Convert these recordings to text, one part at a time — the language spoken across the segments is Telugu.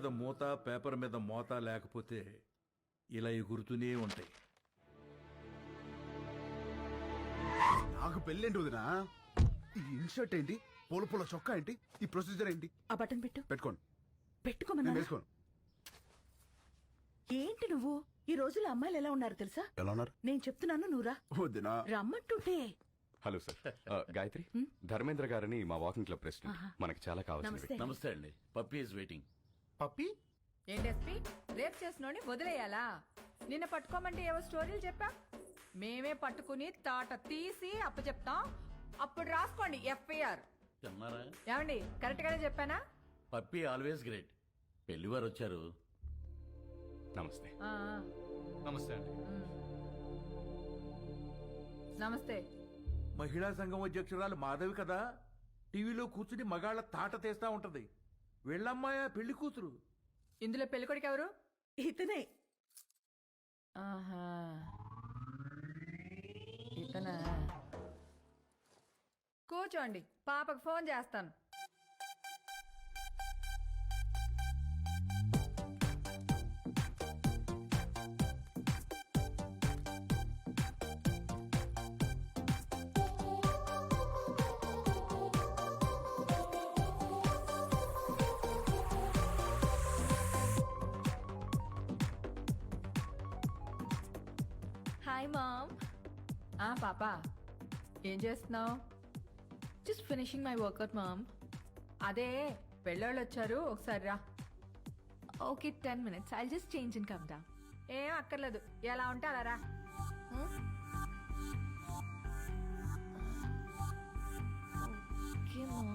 మీద మూత పేపర్ మీద మోత లేకపోతే ఇలా ఎగురుతూనే ఉంటాయి. నాకు పెళ్ళేంటి వదినా? ఈ ఇన్షర్ట్ ఏంటి? పూల పూల చొక్కా ఏంటి? ఈ ప్రొసీజర్ ఏంటి? ఆ బటన్ పెట్టు. పెట్టుకోండి. పెట్టుకోమన్నా. నేను వేసుకోను. ఏంటి నువ్వు? ఈ రోజుల్లో అమ్మాయిలు ఎలా ఉన్నారు తెలుసా? ఎలా ఉన్నారు? నేను చెప్తున్నాను నువ్వురా. వదినా రమ్మంటుంటే. హలో సార్, గాయత్రి, ధర్మేంద్ర గారని మా వాకింగ్ క్లబ్ ప్రెసిడెంట్. మనకి చాలా కావాల్సిన నమస్తే. నమస్తే అండి. Puppy is waiting. పప్పి ఏంటి ఎస్పీ, రేప్ చేసినోని వదిలేయాలా? నిన్న పట్టుకోమంటే ఏవో స్టోరీలు చెప్పా. మేమే పట్టుకుని తాట తీసి అప్పచెప్తాం. అప్పుడు రాసుకోండి ఎఫ్ఐఆర్. తిన్నారా? ఏమండి కరెక్ట్ గానే చెప్పానా? Puppy always great. పెళ్లివారు వచ్చారు. నమస్తే. ఆ, నమస్తే అండి. నమస్తే. మహిళా సంఘం అధ్యక్షురాలు మాధవి కదా, టీవీలో కూర్చుని మగాళ్ళ తాట తీస్తా ఉంటది. వెళ్ళమ్మాయా పెళ్లి కూతురు. ఇందులో పెళ్ళికొడుకు ఎవరు? ఇతనే. ఆహా, ఇతనా? కూర్చోండి, పాపకు ఫోన్ చేస్తాను. Hi mom. పాపా ఏం చేస్తున్నావు? Just finishing my workout mom. అదే పెళ్ళోళ్ళు వచ్చారు, ఒకసారి రా. Okay 10 minutes. I'll just change and come down. ఏం అక్కర్లేదు, ఎలా ఉంటే అలా రా. Okay mom.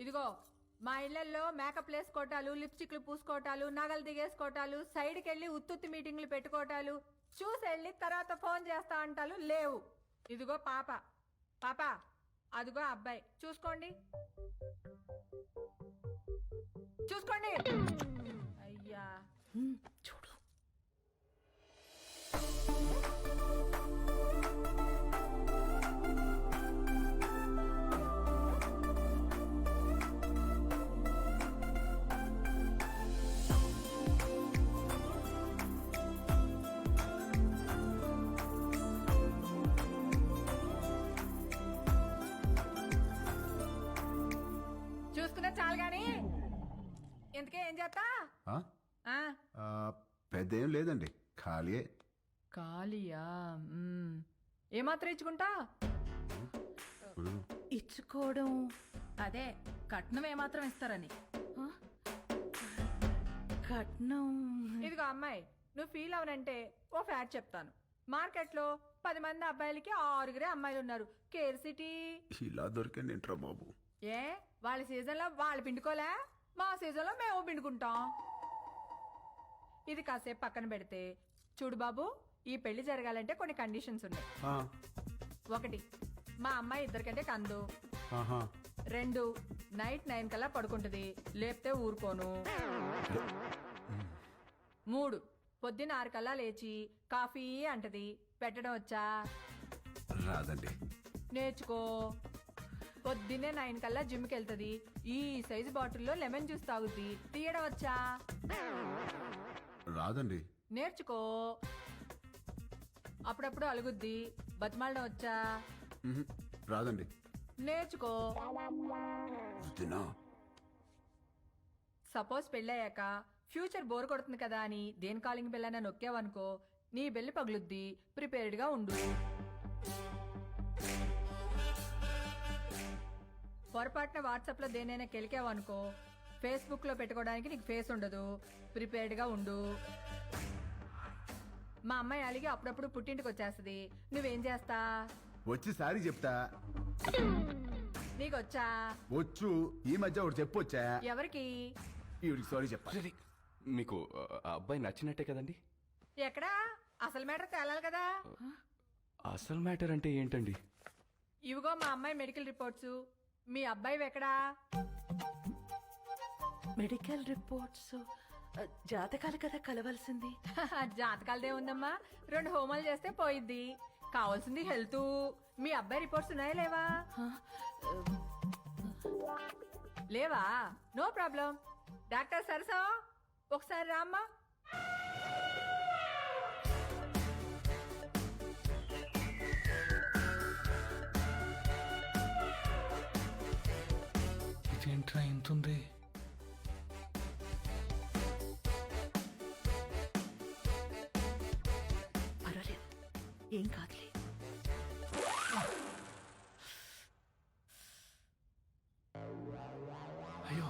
ఇదిగో, మా ఇళ్లలో మేకప్ వేసుకోవటాలు, లిప్స్టిక్లు పూసుకోవటాలు, నగలు దిగేసుకోవటాలు, సైడ్కి వెళ్ళి ఉత్తుత్తి మీటింగ్లు పెట్టుకోవటాలు, చూసి వెళ్ళి తర్వాత ఫోన్ చేస్తా అంటాలు లేవు. ఇదిగో పాప, పాప అదిగో అబ్బాయి, చూసుకోండి చూసుకోండి. అయ్యా చూడు. చూసుకున్నా చాలు గాని ఇంతకే ఏం చేస్తా? పెద్ద ఏం లేదండి, ఖాళీయే. ఖాళీయా? ఏమాత్రం ఇచ్చుకుంటా? ఇచ్చుకోవడం అదే కట్నం ఏమాత్రం ఇస్తారని. కట్నం. ఇదిగో అమ్మాయి, నువ్వు ఫీల్ అవనంటే ఓ ఫ్యాక్ట్ చెప్తాను. మార్కెట్లో 10 మంది అబ్బాయిలకి 6 అమ్మాయిలు ఉన్నారు. Care city. ఇలా దొరికండి ఏంట్రా బాబు? ఏ వాళ్ళ సీజన్లో వాళ్ళు పిండుకోలే, మా సీజన్లో మేము పిండుకుంటాం. ఇది కాసేపు పక్కన పెడితే చూడు బాబు, ఈ పెళ్లి జరగాలంటే కొన్ని కండిషన్స్ ఉన్నాయి. 1, మా అమ్మాయి 2 కంటే కందు. 2, నైట్ 9 కల్లా పడుకుంటది, లేపితే ఊరుకోను. 3, పొద్దున్న 6 కల్లా లేచి కాఫీ అంటది. పెట్టడం వచ్చా? రాదండి. నేర్చుకో. పొద్దున్నే 9 కల్లా జిమ్కి వెళ్తుంది. ఈ సైజు బాటిల్లో లెమన్ జ్యూస్ తాగుద్ది. తీయడం వచ్చా? రాదండి. నేర్చుకో. అప్పుడప్పుడు అలుగుద్ది. బతిమాలడం వచ్చా? రాదండి. నేర్చుకో. సపోజ్ పెళ్ళయ్యాక ఫ్యూచర్ బోర్ కొడుతుంది కదా అని దేని కాలింగ్ బెల్ అయినా నొక్కావనుకో, నీ బెల్లి పగులుద్ది. ప్రిపేర్డ్ గా ఉండు. పొరపాటున వాట్సాప్ లో దేనైనా కెలికావనుకో, ఫేస్బుక్ లో పెట్టుకోవడానికి నీకు ఫేస్ ఉండదు, ప్రిపేర్డ్ గా ఉండు. మా అమ్మాయి అలిగి అప్పుడప్పుడు పుట్టింటికి వచ్చేస్తది, నువ్వేం చేస్తా? వచ్చి సారీ చెప్తా. నీకొచ్చా? వచ్చు. ఈ మధ్య ఒకటి చెప్పొచ్చా? ఎవరికి? ఈవిడికి సారీ చెప్పాలి. మీకు ఆ అబ్బాయి నచ్చినట్టే కదండి? ఎక్కడా? అసలు మ్యాటర్ తేలాలి కదా. అసలు మ్యాటర్ అంటే ఏంటండి? ఇవిగో మా అమ్మాయి మెడికల్ రిపోర్ట్స్. మీ అబ్బాయి ఎక్కడా? మెడికల్ రిపోర్ట్స్ జాతకాలు కదా కలవాల్సింది. జాతకాలదే ఉందమ్మా, 2 హోమాలు చేస్తే పోయిద్ది. కావాల్సింది హెల్త్. మీ అబ్బాయి రిపోర్ట్స్ ఉన్నాయా లేవా? లేవా? No problem. డాక్టర్ సరసా ఒకసారి రామ్మా. ఇదేంట్రా ఇంతుంది? పర్వాలేదు, ఏం కాదులే. అయ్యో,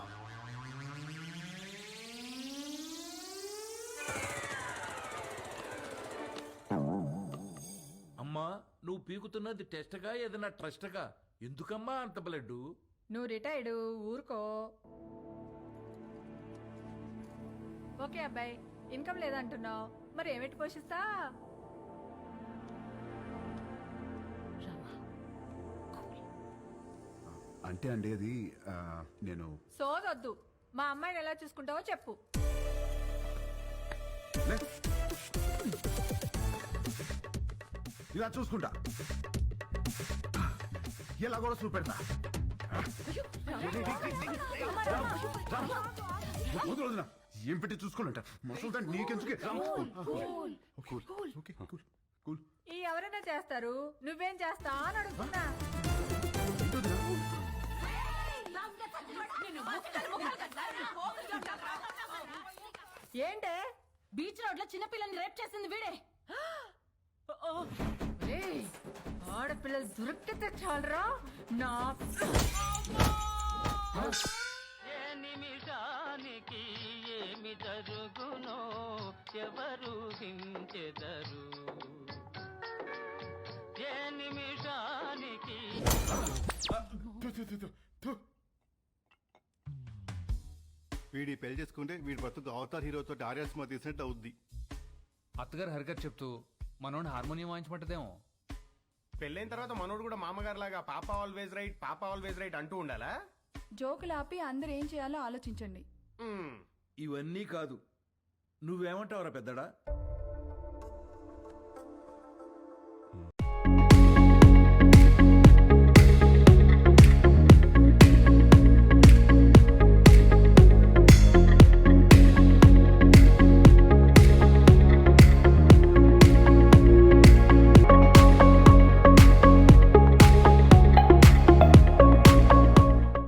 అమ్మా నువ్వు పీకుతున్నది టెస్ట్గా ఏదైనా ట్రస్ట్గా? ఎందుకమ్మా అంత బ్లడ్? నువ్వు రిటైర్డ్, ఊరుకో. ఓకే అబ్బాయి, ఇన్కమ్ లేదంటున్నావు, మరి ఏమిటి పోషిస్తా? రామా, అంటే అండి అది నేను సోదొద్దు. మా అమ్మాయిని ఎలా చూసుకుంటావో చెప్పు. లే. ఇలా చూసుకుంటా, ఇలా కూడా చూపెడతా. వదిలు, వదిలు. ఏం పెట్టి చూసుకోవాలంట మసలు నీకెందుకే. Okay, cool, cool. ఈ ఎవరైనా చేస్తారు, నువ్వేం చేస్తా అని అడుగుతున్నా. ఏంటే? బీచ్ రోడ్ లో చిన్నపిల్లని రేప్ చేసింది వీడే. ఏయ్, ఆడపిల్లలు దొరికితే చాలరా నా. ఏ నిమిషానికి ఏమి జరుగునో ఎవరు హించెదరు. ఏ నిమిషానికి వీడి పెళ్లి చేసుకుంటే వీడి బతుకు అవతార్ హీరోతో ఆర్యా సినిమా తీసినట్టు అవుద్ది. అత్తగారు హరికత్ చెప్తూ మనోడిని హార్మోనియం వాయించమంటదేమో. పెళ్ళైన తర్వాత మనోడు కూడా మామగారు లాగా పాప ఆల్వేజ్ రైట్, పాప ఆల్వేజ్ రైట్ అంటూ ఉండాలా? జోకులు ఆపి అందరు ఏం చేయాలో ఆలోచించండి. ఇవన్నీ కాదు, నువ్వేమంటావురా పెద్దడా?